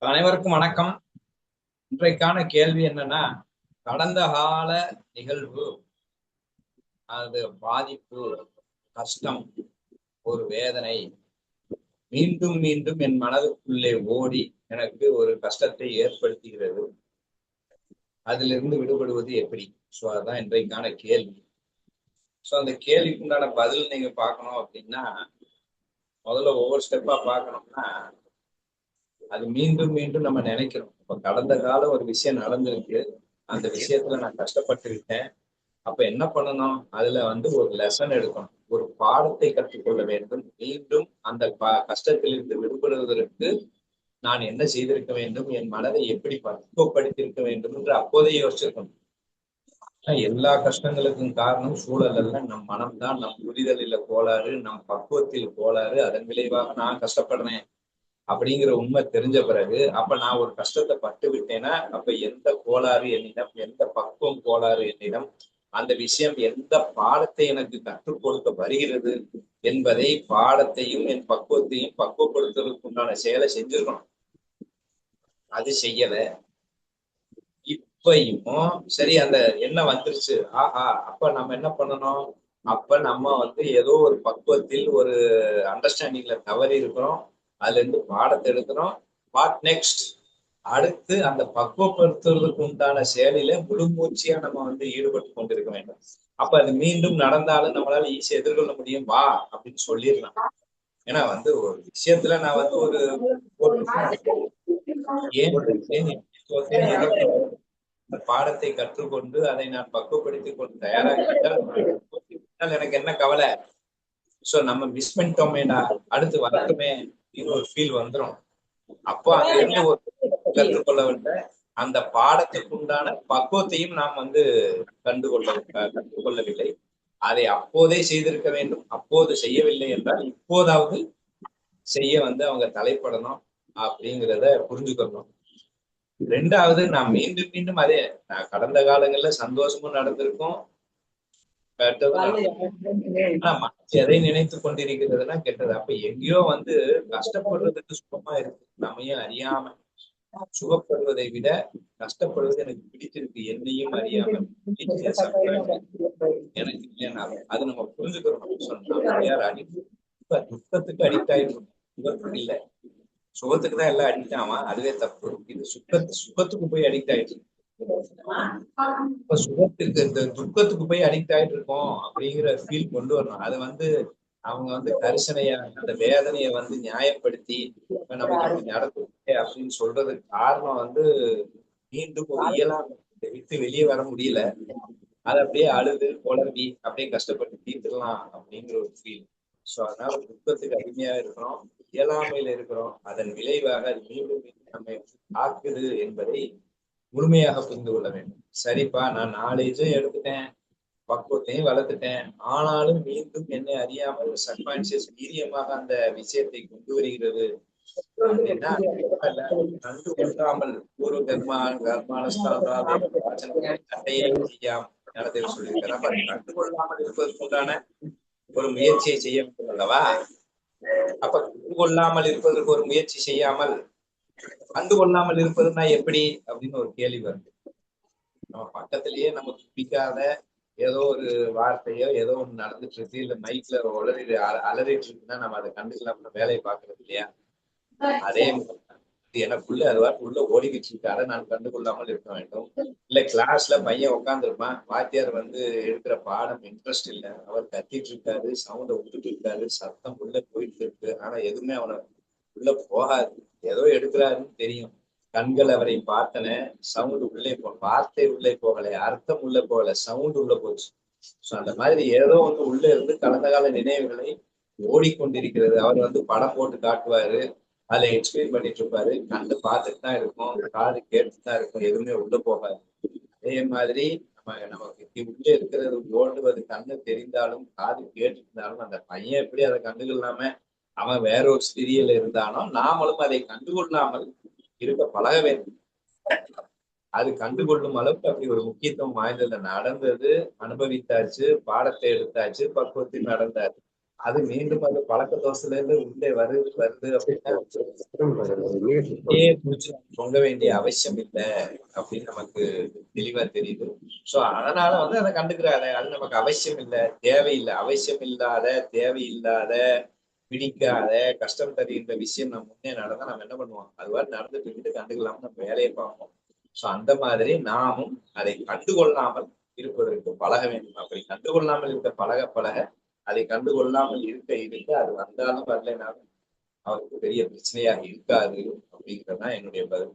அனைவருக்கும் வணக்கம். இன்றைக்கான கேள்வி என்னன்னா, கடந்த கால நிகழ்வு, அது பாதிப்பு, கஷ்டம், ஒரு வேதனை மீண்டும் மீண்டும் என் மனதுக்குள்ளே ஓடி எனக்கு ஒரு கஷ்டத்தை ஏற்படுத்துகிறது. அதிலிருந்து விடுபடுவது எப்படி? சோ அதுதான் இன்றைக்கான கேள்வி. சோ அந்த கேள்விக்கு உண்டான பதில் நீங்க பார்க்கணும் அப்படின்னா, முதல்ல ஒவ்வொரு ஸ்டெப்பா பார்க்கணும்னா, அது மீண்டும் மீண்டும் நம்ம நினைக்கிறோம். இப்ப கடந்த காலம் ஒரு விஷயம் நடந்திருக்கு, அந்த விஷயத்துல நான் கஷ்டப்பட்டு விட்டேன். அப்ப என்ன பண்ணணும்? அதுல ஒரு லெசன் எடுக்கணும், ஒரு பாடத்தை கற்றுக்கொள்ள வேண்டும். மீண்டும் அந்த கஷ்டத்திலிருந்து விடுபடுவதற்கு நான் என்ன செய்திருக்க வேண்டும், என் மனதை எப்படி பக்குவப்படுத்தியிருக்க வேண்டும் என்று அப்போதே யோசிச்சிருக்கணும். எல்லா கஷ்டங்களுக்கும் காரணம் சூழல் அல்ல, நம் மனம்தான். நம் புரிதலில் கோளாறு, நம் பக்குவத்தில் கோளாறு. அதன் விளைவாக நான் கஷ்டப்படுறேன் அப்படிங்கிற உண்மை தெரிஞ்ச பிறகு, அப்ப நான் ஒரு கஷ்டத்தை பட்டு விட்டேன்னா, அப்ப எந்த கோளாறு என்னிடம், எந்த பக்குவம் கோளாறு என்னிடம், அந்த விஷயம் எந்த பாடத்தை எனக்கு கற்றுக் கொடுக்க வருகிறது என்பதை, பாடத்தையும் என் பக்குவத்தையும் பக்குவப்படுத்துவதற்கு உண்டான செயலை செஞ்சிருக்கணும். அது செய்யல. இப்பயும் சரி, அந்த என்ன வந்துருச்சு, ஆஹா, அப்ப நம்ம என்ன பண்ணணும்? அப்ப நம்ம ஏதோ ஒரு பக்குவத்தில் ஒரு அண்டர்ஸ்டாண்டிங்ல தவறி இருக்கிறோம். அதுல இருந்து பாடத்தை எடுக்கிறோம். What next? அடுத்து அந்த பக்குவப்படுத்துவதற்கு உண்டான செயலில முழு மூச்சியா நம்ம ஈடுபட்டு கொண்டிருக்க வேண்டும். அப்ப அது மீண்டும் நடந்தாலும் நம்மளால ஈஸியா எதிர்கொள்ள முடியும், வா அப்படின்னு சொல்லிடலாம். ஏன்னா ஒரு விஷயத்துல நான் ஒரு ஏன் பாடத்தை கற்றுக்கொண்டு அதை நான் பக்குவப்படுத்திக் கொண்டு தயாராக எனக்கு என்ன கவலை? சோ நம்ம மிஸ் பண்ணிட்டோமேடா, அடுத்து வரட்டுமே ஒரு ஃபீல் வந்துடும். அப்போ அங்க இருந்து ஒரு கற்றுக்கொள்ள வேண்ட அந்த பாடத்துக்கு உண்டான பக்குவத்தையும் நாம் கற்றுக்கொள்ளவில்லை. அதை அப்போதே செய்திருக்க வேண்டும். அப்போது செய்யவில்லை என்றால் இப்போதாவது செய்ய அவங்க தலைப்படணும் அப்படிங்கிறத புரிஞ்சுக்கணும். ரெண்டாவது, நான் மீண்டும் மீண்டும் அதே, நான் கடந்த காலங்கள்ல சந்தோஷமும் நடந்திருக்கும், எதை நினைத்து கொண்டிருக்கிறதுனா கெட்டது. அப்ப எங்கேயோ கஷ்டப்படுறதுக்கு சுகமா இருக்கு, நம்மையும் அறியாம. சுகப்படுவதை விட கஷ்டப்படுவது எனக்கு பிடிச்சிருக்கு, என்னையும் அறியாம. எனக்கு இல்லைன்னா அது நம்ம புரிஞ்சுக்கிறோம். இப்ப துக்கத்துக்கு அடிக்ட் ஆயிடும், சுகத்துக்கு இல்ல. சுகத்துக்கு தான் எல்லாம் அடிக்ட் ஆவான், அதுவே தப்பு. இது சுகத்துக்கு போய் அடிக்ட் ஆயிடுச்சு. இப்ப சுகத்துக்கு, இந்த துக்கத்துக்கு போய் அடிக்ட் ஆயிட்டு இருக்கோம் அப்படிங்கிற ஃபீல் கொண்டு வரணும். அது அவங்க கரிசனையா அந்த வேதனையை நியாயப்படுத்தி நமக்கு நடக்குது அப்படின்னு சொல்றதுக்கு காரணம் மீண்டும் ஒரு இயலாமை, விட்டு வெளியே வர முடியல. அதை அப்படியே அழுது குழம்பி அப்படியே கஷ்டப்பட்டு தீர்த்துடலாம் அப்படிங்கிற ஒரு ஃபீல். சோ அதனால துக்கத்துக்கு அடிமையா இருக்கிறோம், இயலாமையில இருக்கிறோம். அதன் விளைவாக அது மீண்டும் மீண்டும் நம்மை தாக்குது என்பதை முழுமையாக புரிந்து கொள்ள வேண்டும். சரிப்பா, நான் நாலேஜும் எடுத்துட்டேன், பக்குவத்தையும் வளர்த்துட்டேன், ஆனாலும் மீண்டும் என்னை அறியாமல் சப்கான்சியஸ் வீரியமாக அந்த விஷயத்தை கொண்டு வருகிறது அப்படின்னா, கண்டு கொள்ளாமல் ஒரு சண்டையை செய்யாமல் நடத்தை சொல்லியிருக்கிறேன். கண்டு கொள்ளாமல் இருப்பதற்குண்டான ஒரு முயற்சியை செய்ய வேண்டும் அல்லவா? அப்ப கண்டு கொள்ளாமல் இருப்பதற்கு ஒரு முயற்சி செய்யாமல் கண்டு கொள்ளாமல் இருப்பதுன்னா எப்படி அப்படின்னு ஒரு கேள்வி வருது. நம்ம பக்கத்திலேயே நமக்கு பிடிக்காத ஏதோ ஒரு வார்த்தையோ ஏதோ ஒண்ணு நடந்துட்டு இருக்கு, இல்ல மைக்ல அலறிட்டு இருக்குன்னா நம்ம அதை கண்டுக்கலாம், வேலையை பார்க்கறது இல்லையா? அதே எனக்குள்ள அது உள்ள ஓடிக்கிட்டு இருக்கு, அதை நான் கண்டுகொள்ளாமல் இருக்க வேண்டும். இல்ல கிளாஸ்ல பையன் உட்காந்துருப்பான், வாத்தியார் எடுக்கிற பாடம் இன்ட்ரெஸ்ட் இல்ல, அவர் கத்திட்டு இருக்காரு, சவுண்ட விட்டுட்டு இருக்காரு, சத்தம் உள்ள போயிட்டு இருக்கு, ஆனா எதுவுமே அவனை உள்ள போகாது. ஏதோ எடுக்கிறாருன்னு தெரியும். கண்கள் அவரை பார்த்தன, சவுண்ட் உள்ளே வார்த்தை உள்ளே போகல, அர்த்தம் உள்ள போகல, சவுண்ட் உள்ள போச்சு. சோ அந்த மாதிரி ஏதோ உள்ள இருந்து கடந்த கால நினைவுகளை ஓடிக்கொண்டிருக்கிறது. அவர் படம் போட்டு காட்டுவாரு, அதுல எக்ஸ்பிளைன் பண்ணிட்டு இருப்பாரு, கண்ணு பார்த்துட்டு தான் இருக்கும், காது கேட்டுட்டு தான் இருக்கும், எதுவுமே உள்ள போகாது. அதே மாதிரி நமக்கு உள்ள இருக்கிறது ஓடுவது கண்ணு தெரிந்தாலும் காது கேட்டு இருந்தாலும், அந்த பையன் எப்படி அதை கண்டுகொள்ளாம அவன் வேற ஒரு ஸ்திரியில இருந்தானோ, நாமளும் அதை கண்டுகொள்ளாமல் இருக்க பழக வேண்டும். அது கண்டுகொள்ளும் அளவுக்கு அப்படி ஒரு முக்கியத்துவம் வாய்ந்தது நடந்தது, அனுபவித்தாச்சு, பாடத்தை எடுத்தாச்சு, பக்குவத்தில் நடந்தாச்சு. அது மீண்டும் அது பழக்க தோசையில இருந்து உள்ளே வருது அப்படின்னா பிடிச்சி பொங்க வேண்டிய அவசியம் இல்லை அப்படின்னு நமக்கு தெளிவா தெரியுது. சோ அதனால அதை கண்டுக்கிறாரு. அது நமக்கு அவசியம் இல்லை, தேவையில்லை. அவசியம் இல்லாத, தேவையில்லாத, பிடிக்காத, கஷ்டம் தருகின்ற விஷயம் நம்ம முன்னே நடந்தா நம்ம என்ன பண்ணுவோம்? அதுவாறு நடந்துட்டு இருந்துட்டு கண்டுக்கலாம நம்ம வேலையை பார்ப்போம். சோ அந்த மாதிரி நாமும் அதை கண்டுகொள்ளாமல் இருப்பதற்கு பழக வேண்டும். அப்படி கண்டுகொள்ளாமல் இருக்க பழக அதை கண்டுகொள்ளாமல் இருக்க அது வந்தாலும் வரலைனாலும் அவருக்கு பெரிய பிரச்சனையாக இருக்காது அப்படிங்கிறதுதான் என்னுடைய பதில்.